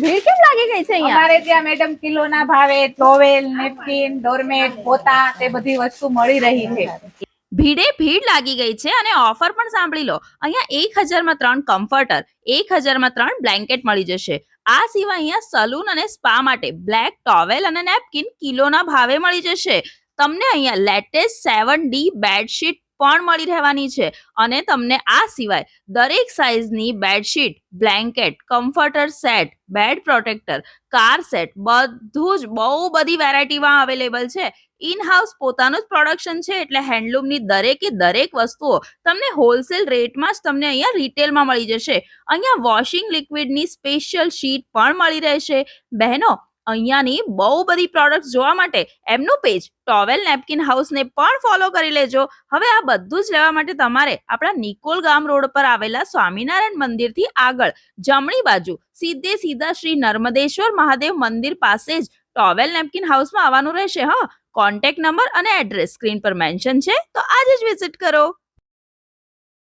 ભીડ કેમ લાગી ગઈ છે અહીંયા? અમારે ત્યાં મેડમ કિલોના ભાવે ટોવેલ, નેપકિન, ડોરમેટ, પોતા તે બધી વસ્તુ મળી રહી છે. ભીડ લાગી ગઈ છે અને ઓફર પણ સાંભળી લો. અહીંયા 1000માં 3 કમ્ફર્ટર, 1000માં 3 બ્લેન્કેટ મળી જશે. આ સિવાય અહીંયા સલૂન અને સ્પા માટે બ્લેક ટોવેલ અને નેપકિન કિલોના ભાવે મળી જશે. તમને અહીંયા લેટેસ્ટ 7D બેડશીટ પણ મળી રહેવાની છે અને તમને આ સિવાય દરેક સાઇઝની bedsheet, blanket, comforter set, bed protector, car set બધું જ બહુ બધી વેરાયટીમાં અવેલેબલ છે. ઇન હાઉસ પોતાનું જ પ્રોડક્શન છે એટલે હેન્ડલૂમની દરેક વસ્તુઓ તમને હોલસેલ રેટમાં જ તમને અહીંયા રિટેલમાં મળી જશે. અહીંયા વોશિંગ લિક્વિડની સ્પેશિયલ શીટ પણ મળી રહેશે. બહેનો, અહીંયાની બહુ બધી પ્રોડક્ટ્સ જોવા માટે એમનું પેજ ટોવેલ નેપકિન હાઉસને પણ ફોલો કરી લેજો. હવે આ બધું જ લેવા માટે તમારે આપણા નિકોલ ગામ રોડ પર આવેલા સ્વામિનારાયણ મંદિરથી આગળ જમણી બાજુ સીધા શ્રી નર્મદેશ્વર મહાદેવ મંદિર પાસે જ ટોવેલ નેપકિન હાઉસમાં આવવાનું રહેશે. કોન્ટેક્ટ નંબર અને એડ્રેસ સ્ક્રીન પર મેન્શન છે, તો આજે જ વિઝિટ કરો.